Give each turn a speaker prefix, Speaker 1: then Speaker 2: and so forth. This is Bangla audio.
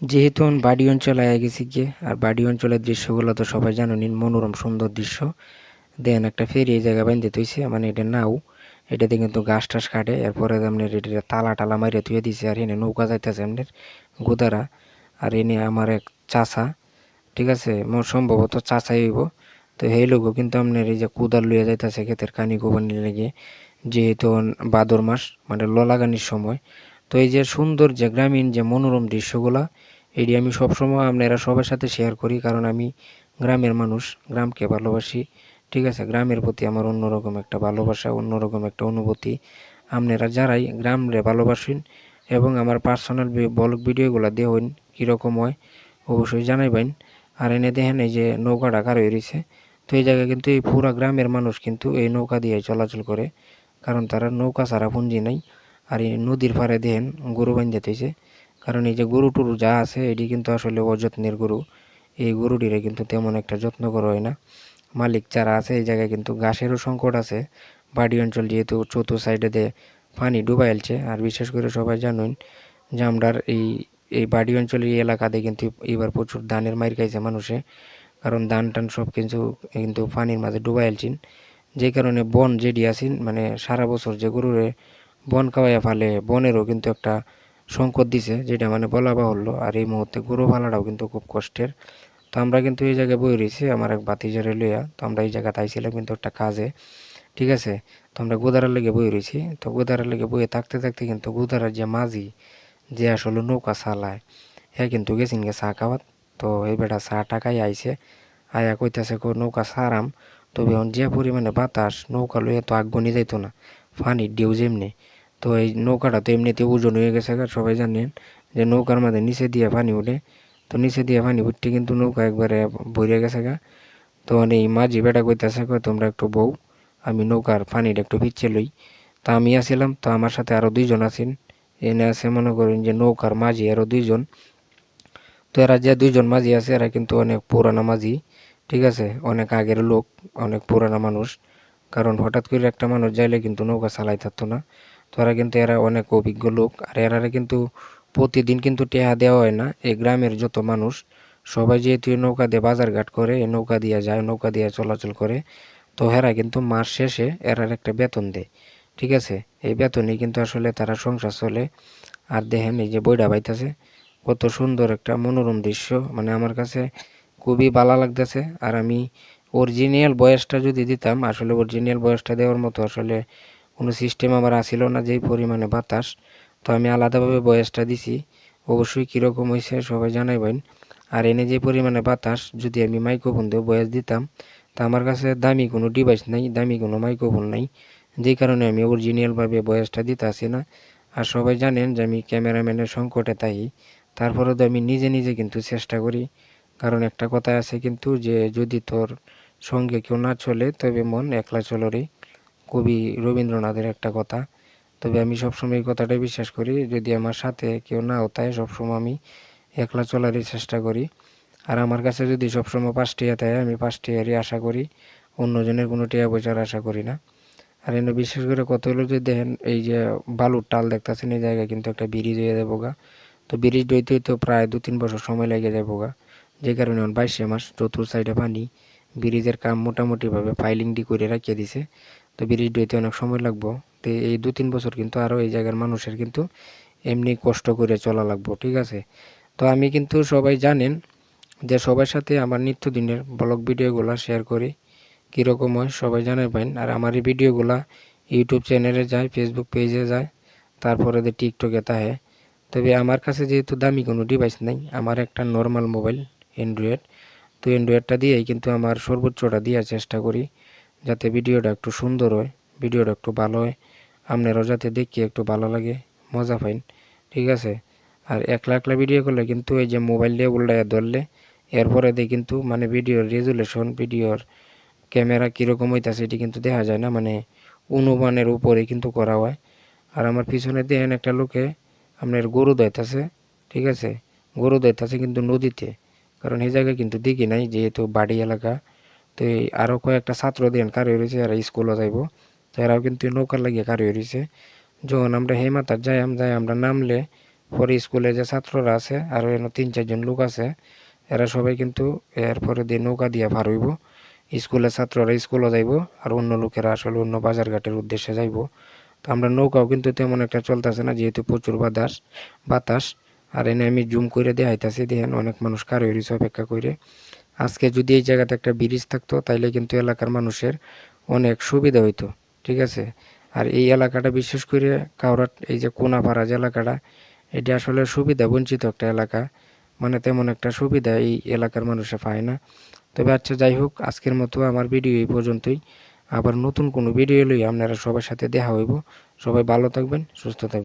Speaker 1: যেহেতু আমি বাড়ি অঞ্চলে আয়া গেছি গিয়ে, আর বাড়ি অঞ্চলের দৃশ্যগুলো তো সবাই জানেন, মনোরম সুন্দর দৃশ্য। দেন একটা ফেরি এই জায়গায় বাইন্ধে থইছে, মানে এটা নাও, এটাতে কিন্তু গাছ টাছ কাটে, এরপরে আপনার এটা তালা টালা মাইরে থুয়ে দিছে, আর এনে নৌকা যাইতেছে আপনার গোদারা। আর এনে আমার এক চাচা, ঠিক আছে, মোর সম্ভবত চাচাই হইব। তো সেই লোকও কিন্তু আপনার এই যে কুদাল লইয়া যাইতেছে ক্ষেতের কানি কোবানি লেগে, যেহেতু ভাদর মাস, মানে ল লাগানির সময়। তো এই যে সুন্দর যে গ্রামীণ যে মনোরম দৃশ্যগুলা, এটি আমি সবসময় আপনারা সবার সাথে শেয়ার করি, কারণ আমি গ্রামের মানুষ, গ্রামকে ভালোবাসি। ঠিক আছে, গ্রামের প্রতি আমার অন্যরকম একটা ভালোবাসা, অন্যরকম একটা অনুভূতি। আপনারা যারাই গ্রামরে ভালোবাসেন এবং আমার পার্সোনাল ব্লগ ভিডিওগুলো দেখুন কীরকম হয়, অবশ্যই জানাইবেন। আর এনে দেখেন এই যে নৌকাটা কার হয়ে রয়েছে, তো এই জায়গায় কিন্তু এই পুরা গ্রামের মানুষ কিন্তু এই নৌকা দিয়ে চলাচল করে, কারণ তারা নৌকা ছাড়া পুঁজি নাই। আর এই নদীর পাড়ে দেখেন গরু বাঁধতে হয়েছে, কারণ এই যে গরু টরু যা আছে এটি কিন্তু আসলে অযত্নের গরু। এই গরুটিরে কিন্তু তেমন একটা যত্ন করা হয় না। মালিক যারা আছে এই জায়গায় কিন্তু ঘাসেরও সংকট আছে। বাড়ি অঞ্চল যেহেতু চতুর সাইডে দিয়ে পানি ডুবাইলছে, আর বিশেষ করে সবাই জানেন যে আমরার এই এই বাড়ি অঞ্চলের এই এলাকাতে কিন্তু এবার প্রচুর ধানের মাইর খাইছে মানুষে, কারণ ধান টান সব কিছু কিন্তু পানির মাঝে ডুবাইলছেন। যে কারণে বন যেটি আছেন, মানে সারা বছর যে গরুরে বন খাওয়াইয়া ফেলে, বনেরও কিন্তু একটা সংকট দিছে, যেটা মানে বলা বাহুল্য। আর এই মুহূর্তে গরু পালাটাও কিন্তু খুব কষ্টের। তো আমরা কিন্তু এই জায়গায় বই রয়েছি আমার এক ভাতিজারে লইয়া, তো আমরা এই জায়গাতে আইছিলাম কিন্তু একটা কাজে, ঠিক আছে। তো আমরা গোদারার লেগে বই রয়েছি, তো গোদারার লেগে বইয়ে থাকতে থাকতে কিন্তু গোদারার যে মাঝি, যে আসলে নৌকা চালায়, হ্যাঁ কিন্তু গেছিন গে চা খাওয়াত। তো এই বেটা চা টাকাই আইছে, আয়া কইতাছে নৌকা সারাম, তবে এখন যে পরিমাণে বাতাস, নৌকা লইয়া তো আগুনি যাইতো না, পানির ঢেউ যেমনি। তো এই নৌকাটা তো এমনিতে ওজন হয়ে গেছে, সবাই জানেন যে নৌকার মাঝে নিচে দিয়ে পানি উঠে। তো নিচে দিয়ে পানি উঠতে কিন্তু নৌকা একবারে ভরে গেছে গা। তো এই মাঝি বেটা কইতাছে তোমরা একটু বউ, আমি নৌকার পানিটা একটু পিচ্ছে লই। তা আমি আসছিলাম, তো আমার সাথে আরো দুইজন আছেন। এনে আছে মনে করেন যে নৌকার মাঝি আরো দুইজন। তো এরা যে দুইজন মাঝি আছে এরা কিন্তু অনেক পুরানা মাঝি, ঠিক আছে, অনেক আগের লোক, অনেক পুরানা মানুষ। কারণ হঠাৎ করে একটা মানুষ যাইলে কিন্তু নৌকা চালাই থাকতো না। তো এরা অনেক অভিজ্ঞ লোক, আর এরারে কিন্তু প্রতিদিন কিন্তু টেহা দেওয়া হয় না। এই গ্রামের যত মানুষ সবাই যেহেতু এই নৌকা দিয়ে বাজার ঘাট করে, এই নৌকা দিয়ে যায়, নৌকা দিয়ে চলাচল করে, তো এরা কিন্তু মাস শেষে এরার একটা বেতন দেয়, ঠিক আছে। এই বেতনে কিন্তু আসলে তারা সংসার চলে। আর দেখেন এই যে বইটা বাইতেছে, কত সুন্দর একটা মনোরম দৃশ্য, মানে আমার কাছে খুবই ভালো লাগতেছে। আর আমি অরিজিনাল বয়সটা যদি দিতাম, আসলে অরিজিনাল বয়সটা দেওয়ার মতো আসলে কোনো সিস্টেম আমার আসিল না, যেই পরিমাণে বাতাস। তো আমি আলাদাভাবে বয়সটা দিছি, অবশ্যই কীরকম হয়েছে সবাই জানাইবেন। আর এনে যে পরিমাণে বাতাস, যদি আমি মাইক্রোফোন দিয়ে বয়স দিতাম, তা আমার কাছে দামি কোনো ডিভাইস নাই, দামি কোনো মাইক্রোফোন নাই, যেই কারণে আমি অরিজিনালভাবে বয়সটা দিতে আসি না। আর সবাই জানেন যে আমি ক্যামেরাম্যানের সংকটে তাই, তারপরেও তো আমি নিজে নিজে কিন্তু চেষ্টা করি। কারণ একটা কথা আছে কিন্তু, যে যদি তোর সঙ্গে কেউ না চলে তবে মন একলা চলো রে, কবি রবীন্দ্রনাথের একটা কথা। তবে আমি সবসময় এই কথাটাই বিশ্বাস করি, যদি আমার সাথে কেউ না হতায় সবসময় আমি একলা চলারই চেষ্টা করি। আর আমার কাছে যদি সবসময় 5 টাকা দেয়, আমি 5 টাকারই আশা করি, অন্যজনের কোনো টাকা পয়সার আশা করি না। আর এনে বিশেষ করে কত হলো যে দেখেন এই যে বালুর টাল দেখতেছেন, এই জায়গায় কিন্তু একটা ব্রিজ হয়ে যাবো গা। তো ব্রিজ হইতেই তো প্রায় 2-3 বছর সময় লেগে যাবো গা, যে কারণে 22 মাস চতুর সাইডে পানি। ব্রিজের কাম মোটামুটিভাবে ফাইলিং ডি করে রাখিয়ে দিছে, তো ব্রিজ হইতে অনেক সময় লাগবো। তো এই 2-3 বছর কিন্তু আরও এই জায়গার মানুষের কিন্তু এমনি কষ্ট করে চলা লাগবো, ঠিক আছে। তো আমি কিন্তু সবাই জানেন যে সবার সাথে আমার নিত্যদিনের ব্লগ ভিডিওগুলো শেয়ার করি, কীরকম হয় সবাই জানাবেন। আর আমার এই ভিডিওগুলা ইউটিউব চ্যানেলে যায়, ফেসবুক পেজে যায়, তারপরে টিকটকে তাহে। তবে আমার কাছে যেহেতু দামি কোনো ডিভাইস নেই, আমার একটা নর্মাল মোবাইল অ্যান্ড্রয়েড, তো অ্যান্ড্রয়েডটা দিয়েই কিন্তু আমার সর্বোচ্চটা দেওয়ার চেষ্টা করি, যাতে ভিডিওটা একটু সুন্দর হয়, ভিডিওটা একটু ভালো হয়, আপনারাও যাতে দেখি একটু ভালো লাগে, মজা পাইন, ঠিক আছে। আর একলা একলা ভিডিও করলে কিন্তু এই যে মোবাইল দিয়ে উল্টায় ধরলে এরপরে দিয়ে কিন্তু মানে ভিডিওর রেজুলেশন, ভিডিওর ক্যামেরা কীরকম হইতাছে এটি কিন্তু দেখা যায় না, মানে অনুমানের উপরে কিন্তু করা হয়। আর আমার পিছনে দেখেন একটা লোকে আপনার গরু দইতাছে, ঠিক আছে, গরু দইতাছে কিন্তু নদীতে, কারণ এই জায়গায় কিন্তু দিঘি নাই যেহেতু বাড়ি এলাকা। তো এই আরও কয়েকটা ছাত্র দেন কার রয়েছে, এরা স্কুলে যাইব, তো এরাও কিন্তু নৌকার লাগিয়ে কার রয়েছে। যখন আমরা হেমাতার যাই আমরা নামলে পরে স্কুলে যে ছাত্ররা আছে আরও এনে 3-4 জন লোক আছে, এরা সবাই কিন্তু এরপরে দিয়ে নৌকা দিয়ে পার হইব। স্কুলের ছাত্ররা স্কুলে যাইব, আর অন্য লোকেরা আসলে অন্য বাজারঘাটের উদ্দেশ্যে যাইব। তো আমরা নৌকাও কিন্তু তেমন একটা চলতেছে না, যেহেতু প্রচুর বাতাস। আর এনে আমি জুম করে দেখাইতাছি, দেখেন অনেক মানুষ কার হইছে অপেক্ষা করে। আজকে যদি এই জায়গাতে একটা ব্রিজ থাকতো তাইলে কিন্তু এলাকার মানুষের অনেক সুবিধা হইতো, ঠিক আছে। আর এই এলাকাটা বিশেষ করে কাউরাট, এই যে কোনাপাড়া যে এলাকাটা, এটা আসলে সুবিধা বঞ্চিত একটা এলাকা, মানে তেমন একটা সুবিধা এই এলাকার মানুষে পায় না। তবে আচ্ছা, যাই হোক, আজকের মতো আমার ভিডিও এই পর্যন্তই। আবার নতুন কোনো ভিডিও লই আপনারা সবার সাথে দেখা হইব। সবাই ভালো থাকবেন, সুস্থ থাকবেন।